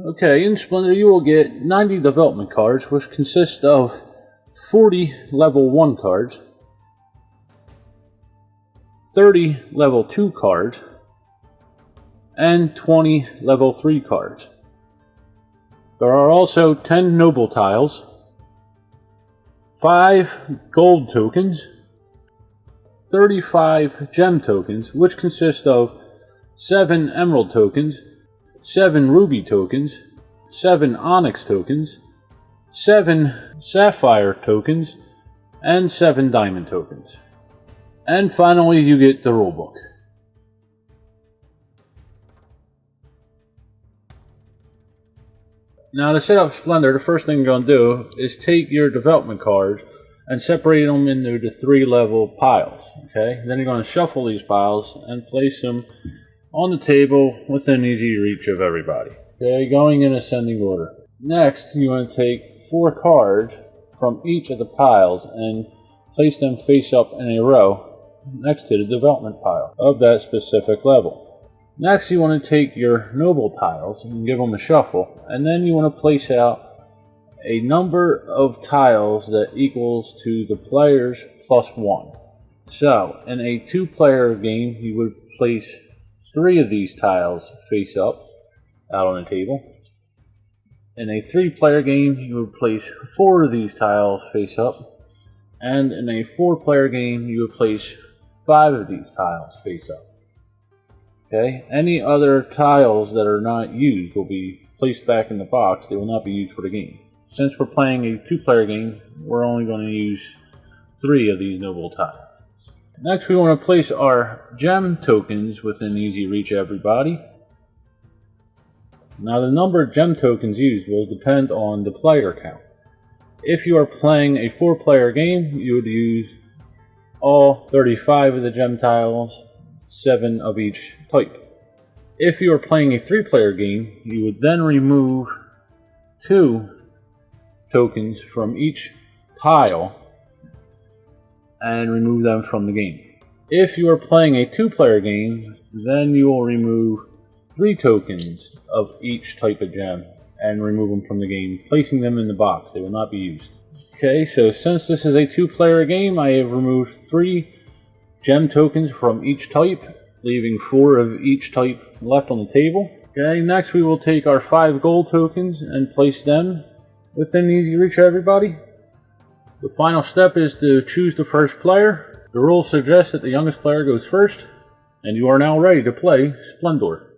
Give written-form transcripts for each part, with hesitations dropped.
Okay, in Splendor you will get 90 development cards, which consist of 40 level 1 cards, 30 level 2 cards, and 20 level 3 cards. There are also 10 noble tiles, 5 gold tokens, 35 gem tokens, which consist of 7 emerald tokens, 7 ruby tokens, 7 onyx tokens, 7 sapphire tokens, and 7 diamond tokens. And finally, you get the rulebook. Now to set up Splendor, the first thing you're going to do is take your development cards and separate them into the 3 level piles. Okay? Then you're going to shuffle these piles and place them on the table within easy reach of everybody. Okay, going in ascending order. Next, you want to take 4 cards from each of the piles and place them face up in a row next to the development pile of that specific level. Next, you want to take your noble tiles and give them a shuffle, and then you want to place out a number of tiles that equals to the players plus 1. So, in a 2-player game, you would place 3 of these tiles face up out on the table. In a 3-player game, you would place 4 of these tiles face up. And in a 4-player game, you would place 5 of these tiles face up. Okay, any other tiles that are not used will be placed back in the box. They will not be used for the game. Since we're playing a 2-player game, we're only going to use 3 of these noble tiles. Next, we want to place our gem tokens within easy reach of everybody. Now, the number of gem tokens used will depend on the player count. If you are playing a 4-player game, you would use all 35 of the gem tiles, 7 of each type. If you are playing a 3-player game, you would then remove 2 tokens from each pile and remove them from the game. If you are playing a 2-player game, then you will remove 3 tokens of each type of gem and remove them from the game, placing them in the box. They will not be used. Okay, so since this is a 2-player game, I have removed 3 gem tokens from each type, leaving 4 of each type left on the table. Okay, next we will take our 5 gold tokens and place them within easy reach of everybody. The final step is to choose the first player. The rules suggest that the youngest player goes first, and you are now ready to play Splendor.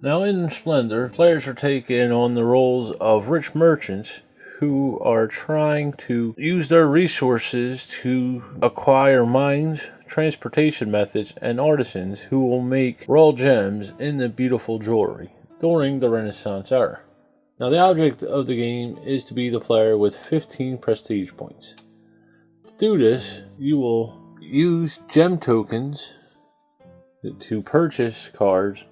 Now in Splendor, players are taken on the roles of rich merchants who are trying to use their resources to acquire mines, transportation methods, and artisans who will make raw gems into beautiful jewelry during the Renaissance era. Now the object of the game is to be the player with 15 prestige points. To do this, you will use gem tokens to purchase cards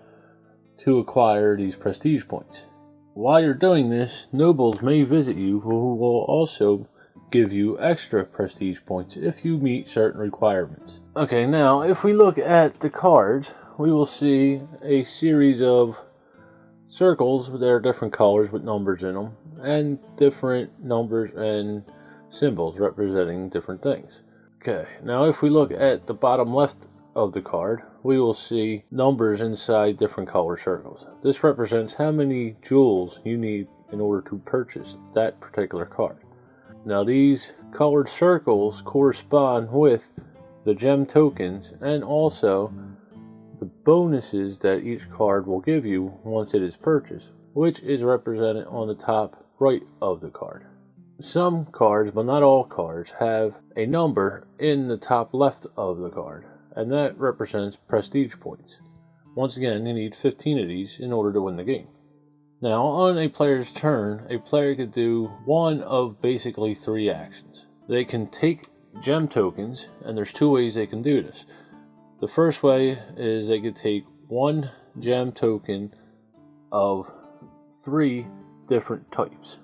to acquire these prestige points. While you're doing this, nobles may visit you who will also give you extra prestige points if you meet certain requirements. Okay, now if we look at the cards, we will see a series of circles that are different colors with numbers in them, and different numbers and symbols representing different things. Okay, now if we look at the bottom left of the card, we will see numbers inside different color circles. This represents how many jewels you need in order to purchase that particular card. Now these colored circles correspond with the gem tokens and also the bonuses that each card will give you once it is purchased, which is represented on the top right of the card. Some cards, but not all cards, have a number in the top left of the card, and that represents prestige points. Once again, you need 15 of these in order to win the game. Now, on a player's turn, a player could do one of basically 3 actions. They can take gem tokens, and there's 2 ways they can do this. The first way is they could take 1 gem token of 3 different types.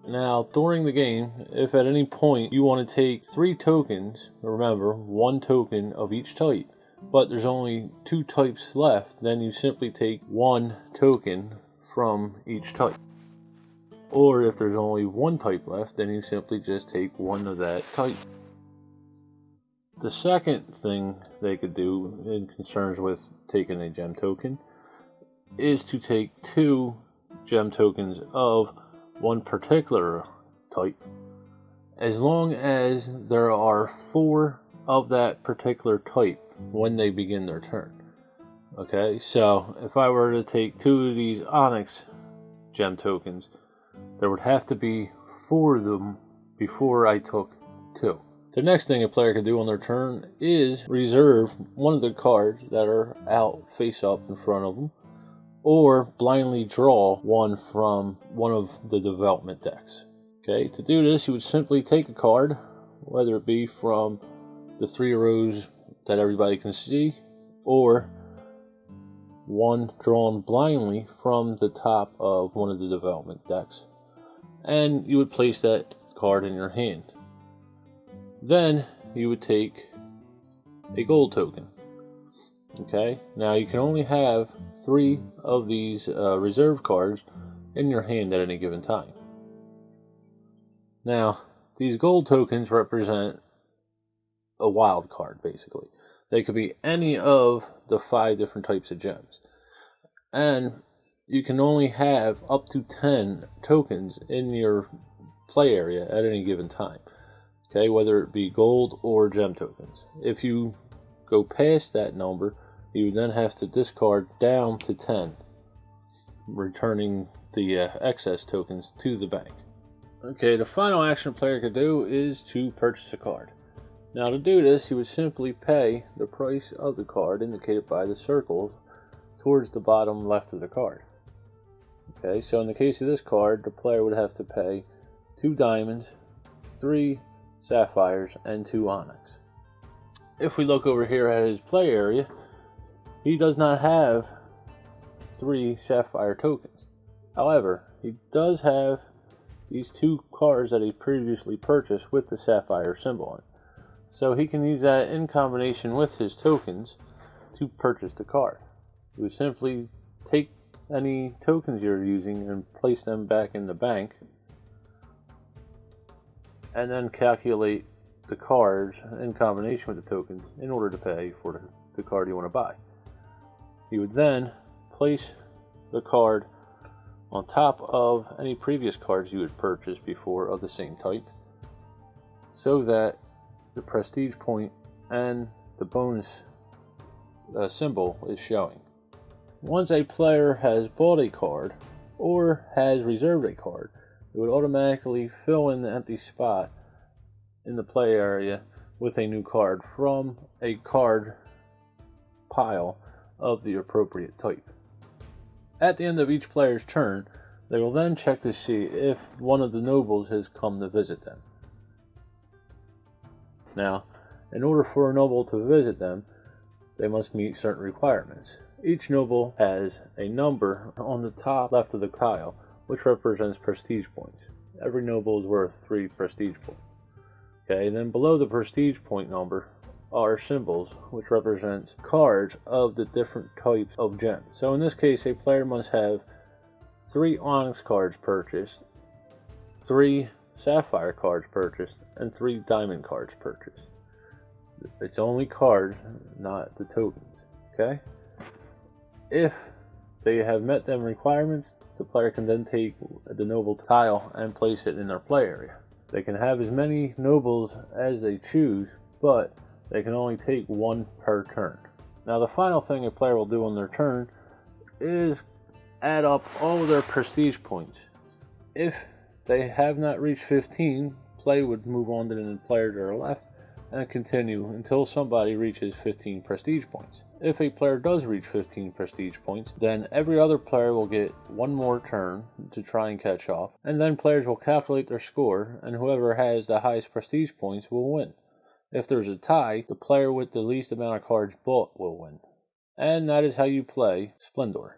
Now, during the game, if at any point you want to take 3 tokens, remember, 1 token of each type, but there's only 2 types left, then you simply take 1 token from each type. Or if there's only 1 type left, then you simply just take 1 of that type. The second thing they could do in concerns with taking a gem token is to take 2 gem tokens of one particular type, as long as there are 4 of that particular type when they begin their turn. Okay, so if I were to take 2 of these onyx gem tokens, there would have to be 4 of them before I took 2. The next thing a player can do on their turn is reserve one of the cards that are out face up in front of them, or blindly draw one from one of the development decks. Okay, to do this, you would simply take a card, whether it be from the 3 rows that everybody can see, or one drawn blindly from the top of one of the development decks, and you would place that card in your hand. Then you would take a gold token. Okay, now you can only have 3 of these reserve cards in your hand at any given time. Now, these gold tokens represent a wild card, basically. They could be any of the 5 different types of gems. And you can only have up to 10 tokens in your play area at any given time. Okay, whether it be gold or gem tokens. If you go past that number, you would then have to discard down to 10, returning the excess tokens to the bank. Okay, the final action a player could do is to purchase a card. Now to do this, you would simply pay the price of the card indicated by the circles towards the bottom left of the card. Okay, so in the case of this card, the player would have to pay 2 diamonds, 3 sapphires, and 2 onyx. If we look over here at his play area, he does not have 3 sapphire tokens. However, he does have these 2 cards that he previously purchased with the sapphire symbol on it. So he can use that in combination with his tokens to purchase the card. You would simply take any tokens you're using and place them back in the bank, and then calculate the cards in combination with the tokens in order to pay for the card you want to buy. You would then place the card on top of any previous cards you had purchased before of the same type, so that the prestige point and the bonus symbol is showing. Once a player has bought a card or has reserved a card, it would automatically fill in the empty spot in the play area with a new card from a card pile of the appropriate type. At the end of each player's turn, they will then check to see if one of the nobles has come to visit them. Now, in order for a noble to visit them, they must meet certain requirements. Each noble has a number on the top left of the tile, which represents prestige points. Every noble is worth 3 prestige points. Okay, and then below the prestige point number are symbols, which represents cards of the different types of gems. So in this case, a player must have 3 onyx cards purchased, 3 sapphire cards purchased, and 3 diamond cards purchased. It's only cards, not the tokens. Okay? If they have met them requirements, the player can then take the noble tile and place it in their play area. They can have as many nobles as they choose, but they can only take 1 per turn. Now the final thing a player will do on their turn is add up all of their prestige points. If they have not reached 15, play would move on to the player to their left and continue until somebody reaches 15 prestige points. If a player does reach 15 prestige points, then every other player will get 1 more turn to try and catch off, and then players will calculate their score, and whoever has the highest prestige points will win. If there's a tie, the player with the least amount of cards bought will win. And that is how you play Splendor.